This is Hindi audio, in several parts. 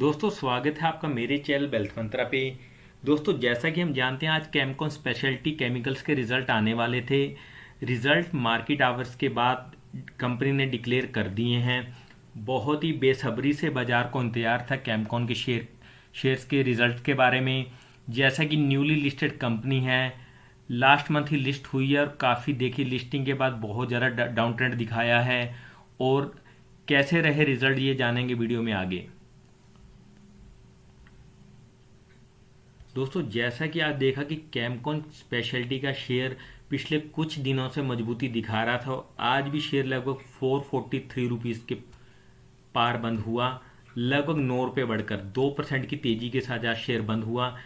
दोस्तों स्वागत है आपका मेरे चैनल वेल्थ मंत्रा पे। दोस्तों जैसा कि हम जानते हैं आज केमकॉन स्पेशलिटी केमिकल्स के रिजल्ट आने वाले थे। रिजल्ट मार्केट आवर्स के बाद कंपनी ने डिक्लेयर कर दिए हैं। बहुत ही बेसब्री से बाजार को इंतजार था केमकॉन के शेयर्स के रिजल्ट के बारे में। जैसा कि न्यूली लिस्टेड कंपनी है, लास्ट मंथ ही लिस्ट हुई है और काफ़ी देखी लिस्टिंग के बाद बहुत ज़्यादा डाउन ट्रेंड दिखाया है। और कैसे रहे रिजल्ट ये जानेंगे वीडियो में आगे। दोस्तों जैसा कि आज देखा कि केमकॉन स्पेशलिटी का शेयर पिछले कुछ दिनों से मजबूती दिखा रहा था। आज भी शेयर लगभग 443 रुपीज़ के पार बंद हुआ, लगभग 9 रुपये बढ़कर 2% की तेजी के साथ आज शेयर बंद हुआ।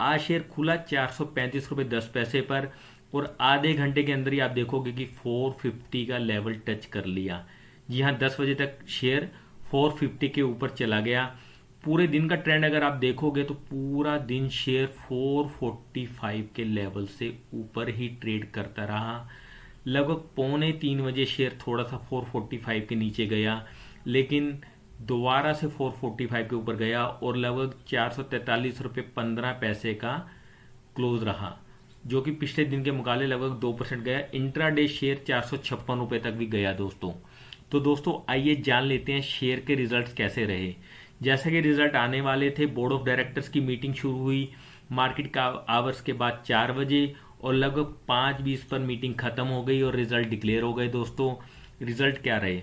आज शेयर खुला 435 रुपये 10 पैसे पर और आधे घंटे के अंदर ही आप देखोगे कि 450 का लेवल टच कर लिया। जी हाँ, 10 बजे तक शेयर 450 के ऊपर चला गया। पूरे दिन का ट्रेंड अगर आप देखोगे तो पूरा दिन शेयर 445 के लेवल से ऊपर ही ट्रेड करता रहा। लगभग 2:45 शेयर थोड़ा सा 445 के नीचे गया, लेकिन दोबारा से 445 के ऊपर गया और लगभग 443 रुपये 15 पैसे का क्लोज रहा, जो कि पिछले दिन के मुकाबले लगभग 2% गया। इंट्राडे शेयर 456 रुपये तक भी गया दोस्तों। तो दोस्तों आइए जान लेते हैं शेयर के रिजल्ट्स कैसे रहे। जैसे कि रिजल्ट आने वाले थे, बोर्ड ऑफ डायरेक्टर्स की मीटिंग शुरू हुई मार्केट का आवर्स के बाद 4 बजे और लगभग 5:20 पर मीटिंग खत्म हो गई और रिजल्ट डिक्लेयर हो गए। दोस्तों रिजल्ट क्या रहे?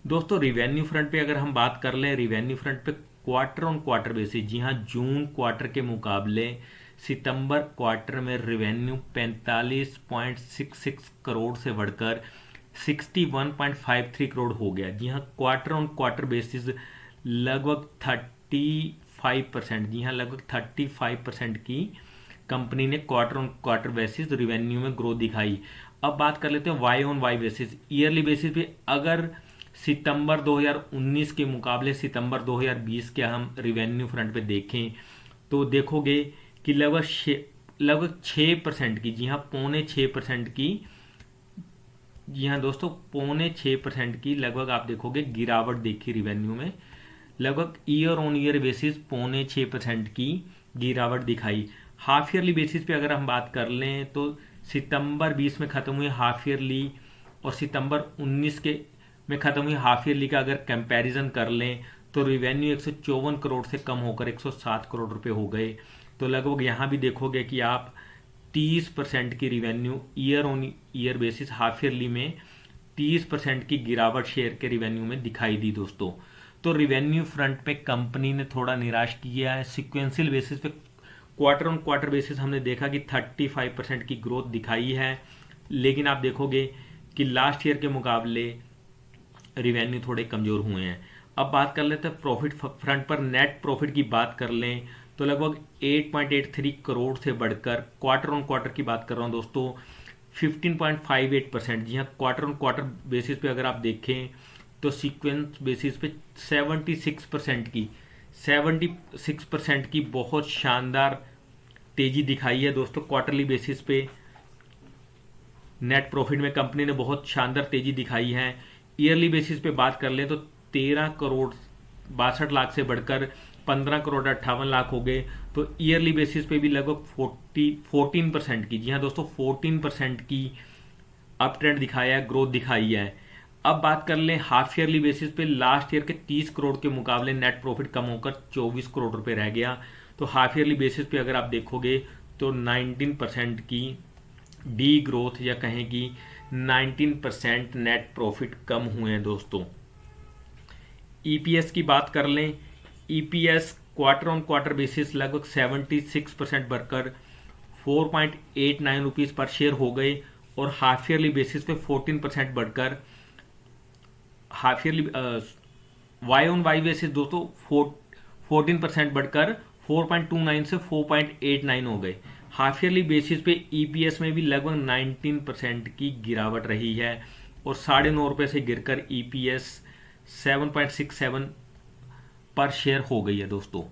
दोस्तों रिवेन्यू फ्रंट पे अगर हम बात कर लें, रिवेन्यू फ्रंट पे क्वार्टर ऑन क्वार्टर बेसिस, जी हाँ, जून क्वार्टर के मुकाबले सितंबर क्वार्टर में रिवेन्यू 45.66 करोड़ से बढ़कर 61.53 करोड़ हो गया। जी हाँ, क्वार्टर ऑन क्वार्टर बेसिस लगभग 35%, जी हाँ, लगभग 35% की कंपनी ने quarter on quarter basis revenue में ग्रोथ दिखाई। अब बात कर लेते हैं Y on Y basis, yearly basis पे। अगर सितंबर 2019 के मुकाबले सितंबर 2020 के हम रिवेन्यू फ्रंट पे देखें तो देखोगे कि लगभग 6% की, जी हाँ, 5.6% की, जी हाँ दोस्तों, 5.6% की लगभग आप देखोगे गिरावट देखी रिवेन्यू में। लगभग ईयर ऑन ईयर बेसिस 5.6% की गिरावट दिखाई। हाफ ईयरली बेसिस पे अगर हम बात कर लें तो सितंबर 20 में खत्म हुई हाफ ईयरली और सितंबर 19 के में खत्म हुई हाफ ईयरली का अगर कंपैरिजन कर लें तो रिवेन्यू 154 करोड़ से कम होकर 107 करोड़ रुपए हो गए। तो लगभग यहाँ भी देखोगे कि आप 30% की revenue year on year basis half yearly में 30% की गिरावट शेयर के रिवेन्यू में दिखाई दी दोस्तों। तो रिवेन्यू फ्रंट पे कंपनी ने थोड़ा निराश किया है। सिक्वेंशियल बेसिस पे क्वार्टर ऑन क्वार्टर बेसिस हमने देखा कि 35% की ग्रोथ दिखाई है, लेकिन आप देखोगे कि लास्ट ईयर के मुकाबले रिवेन्यू थोड़े कमजोर हुए हैं। अब बात कर लेते हैं प्रॉफिट फ्रंट पर। नेट प्रॉफिट की बात कर लें तो लगभग 8.83 करोड़ से बढ़कर, क्वार्टर ऑन क्वार्टर की बात कर रहा हूं दोस्तों, 15.58%, जी हाँ, क्वार्टर ऑन क्वार्टर बेसिस पे अगर आप देखें तो सीक्वेंस बेसिस पे 76% की बहुत शानदार तेजी दिखाई है दोस्तों। क्वार्टरली बेसिस पे नेट प्रॉफिट में कंपनी ने बहुत शानदार तेजी दिखाई है। ईयरली बेसिस पे बात कर लें तो 13 करोड़ 62 लाख से बढ़कर 15 करोड़ 58 लाख हो गए। तो ईयरली बेसिस पे भी लगभग 14% की, जी हाँ दोस्तों, 14% की अप ट्रेंड दिखाया है, ग्रोथ दिखाई है। अब बात कर लें हाफ ईयरली बेसिस पे, लास्ट ईयर के 30 करोड़ के मुकाबले नेट प्रॉफिट कम होकर 24 करोड़ रुपए रह गया। तो हाफ ईयरली बेसिस पे अगर आप देखोगे तो 19% की डी ग्रोथ, या कहें कि 19% नेट प्रॉफिट कम हुए हैं दोस्तों। ईपीएस की बात कर लें, EPS quarter on quarter basis लगभग 76% बढ़कर 4.89 रुपीज़ पर शेयर हो गए और हाफ ईयरली बेसिस पे 14% बढ़कर half yearly Y on Y basis दोस्तों 14% बढ़कर 4.29 से 4.89 हो गए। हाफ ईयरली बेसिस पे ईपीएस में भी लगभग 19% की गिरावट रही है और 9.5 रुपये से गिरकर ईपीएस 7.67 पर शेयर हो गई है दोस्तों।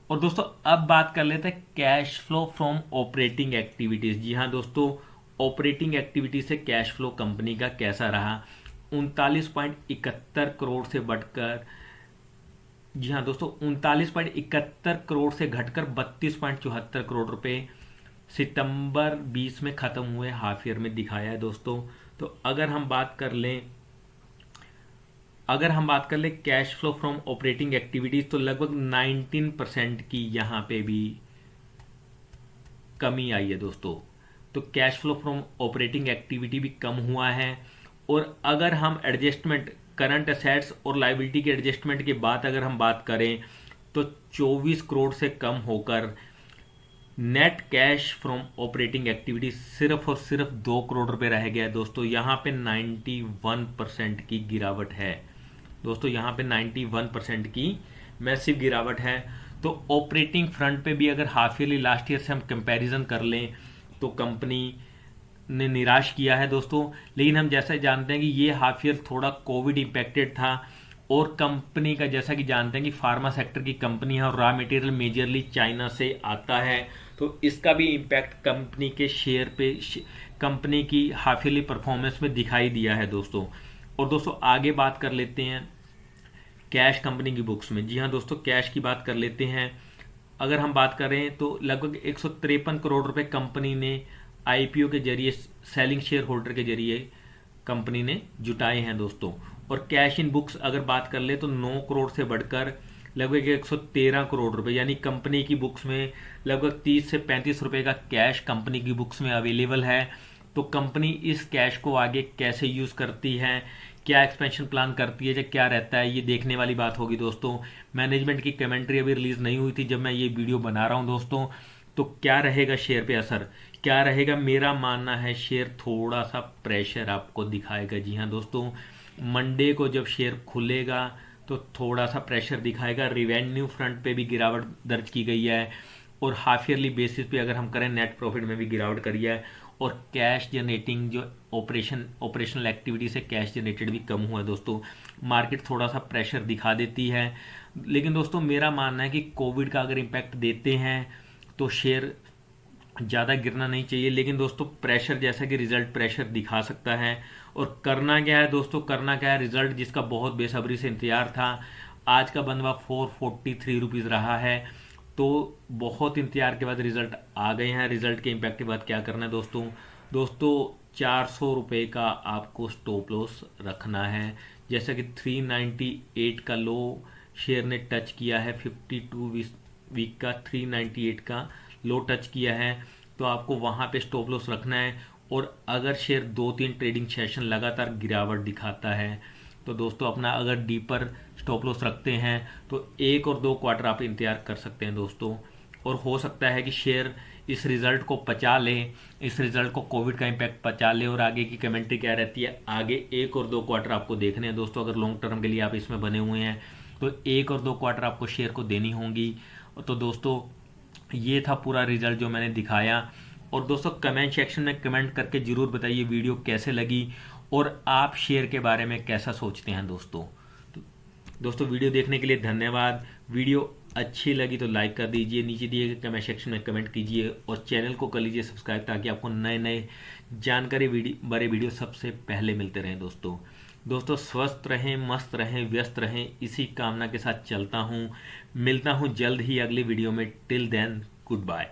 और दोस्तों अब बात कर लेते हैं cash flow from operating activities. जी हाँ दोस्तों, ऑपरेटिंग एक्टिविटी से कैश फ्लो कंपनी का कैसा रहा? 39.71 करोड़ से बढ़कर जी हाँ दोस्तों, 39.71 करोड़ से घटकर 32.74 करोड़ रुपए सितंबर 20 में ख़त्म हुए हाफ ईयर में दिखाया है दोस्तों। तो अगर हम बात कर ले cash flow from operating activities, तो लगभग 19% की यहाँ पे भी कमी आई है दोस्तों। तो cash flow from operating activity भी कम हुआ है। और अगर हम एडजस्टमेंट करंट असेट्स और लाइबिलिटी के एडजस्टमेंट के बाद अगर हम बात करें तो 24 करोड़ से कम होकर net cash from operating activity सिर्फ और सिर्फ 2 करोड़ रुपए रह गया है दोस्तों। यहाँ पे 91% की गिरावट है दोस्तों, यहाँ पे 91% की मैसिव गिरावट है। तो ऑपरेटिंग फ्रंट पे भी अगर हाफ ईयरली लास्ट ईयर से हम कंपैरिजन कर लें तो कंपनी ने निराश किया है दोस्तों। लेकिन हम जैसा जानते हैं कि ये हाफ ईयर थोड़ा कोविड इम्पैक्टेड था और कंपनी का जैसा कि जानते हैं कि फार्मा सेक्टर की कंपनी है और रॉ मटेरियल मेजरली चाइना से आता है, तो इसका भी इम्पैक्ट कंपनी के शेयर पे, कंपनी की हाफ ईयरली परफॉर्मेंस में दिखाई दिया है दोस्तों। और दोस्तों आगे बात कर लेते हैं कैश कंपनी की बुक्स में। जी हाँ दोस्तों, कैश की बात कर लेते हैं। अगर हम बात करें तो लगभग 153 करोड़ रुपए कंपनी ने आईपीओ के जरिए, सेलिंग शेयर होल्डर के जरिए कंपनी ने जुटाए हैं दोस्तों। और कैश इन बुक्स अगर बात कर ले तो 9 करोड़ से बढ़कर लगभग 113 करोड़ रुपए, यानी कंपनी की बुक्स में लगभग 30 से 35 रुपए का कैश कंपनी की बुक्स में अवेलेबल है। तो कंपनी इस कैश को आगे कैसे यूज करती है, क्या एक्सपेंशन प्लान करती है या क्या रहता है, ये देखने वाली बात होगी दोस्तों। मैनेजमेंट की कमेंट्री अभी रिलीज नहीं हुई थी जब मैं ये वीडियो बना रहा हूँ दोस्तों। तो क्या रहेगा शेयर पे असर, क्या रहेगा, मेरा मानना है शेयर थोड़ा सा प्रेशर आपको दिखाएगा। जी हाँ दोस्तों, मंडे को जब शेयर खुलेगा तो थोड़ा सा प्रेशर दिखाएगा। रिवेन्यू फ्रंट पे भी गिरावट दर्ज की गई है और हाफ ईयरली बेसिस पे अगर हम करें नेट प्रॉफिट में भी गिरावट करी है। और कैश जनरेटिंग जो ऑपरेशनल एक्टिविटी से कैश जनरेटेड भी कम हुआ है दोस्तों। मार्केट थोड़ा सा प्रेशर दिखा देती है। लेकिन दोस्तों मेरा मानना है कि कोविड का अगर इम्पैक्ट देते हैं तो शेयर ज़्यादा गिरना नहीं चाहिए। लेकिन दोस्तों प्रेशर, जैसा कि रिजल्ट प्रेशर दिखा सकता है। और करना क्या है दोस्तों, करना क्या है, रिजल्ट जिसका बहुत बेसब्री से इंतजार था, आज का बनवा 443 रुपीज़ रहा है। तो बहुत इंतजार के बाद रिजल्ट आ गए हैं। रिजल्ट के इम्पैक्ट के बाद क्या करना है दोस्तों 400 रुपये का आपको स्टॉप लॉस रखना है। जैसा कि 398 का लो शेयर ने टच किया है, 52 वीक का 398 का लो टच किया है, तो आपको वहां पे स्टॉप लॉस रखना है। और अगर शेयर 2-3 ट्रेडिंग सेशन लगातार गिरावट दिखाता है तो दोस्तों अपना अगर डीपर स्टॉप लॉस रखते हैं तो 1 और 2 क्वार्टर आप इंतजार कर सकते हैं दोस्तों। और हो सकता है कि शेयर इस रिजल्ट को पचा ले, इस रिजल्ट को, कोविड का इम्पैक्ट पचा ले। और आगे की कमेंट्री क्या रहती है, आगे 1 और 2 क्वार्टर आपको देखने हैं दोस्तों। अगर लॉन्ग टर्म के लिए आप इसमें बने हुए हैं तो 1 और 2 क्वार्टर आपको शेयर को देनी होंगी। तो दोस्तों ये था पूरा रिजल्ट जो मैंने दिखाया। और दोस्तों कमेंट सेक्शन में कमेंट करके जरूर बताइए वीडियो कैसे लगी और आप शेयर के बारे में कैसा सोचते हैं दोस्तों। तो दोस्तों वीडियो देखने के लिए धन्यवाद। वीडियो अच्छी लगी तो लाइक कर दीजिए, नीचे दिए गए कमेंट सेक्शन में कमेंट कीजिए और चैनल को कर लीजिए सब्सक्राइब, ताकि आपको नए नए जानकारी बड़े वीडियो सबसे पहले मिलते रहें दोस्तों स्वस्थ रहें, मस्त रहें, व्यस्त रहें, इसी कामना के साथ चलता हूँ। मिलता हूँ जल्द ही अगली वीडियो में। Till then good bye.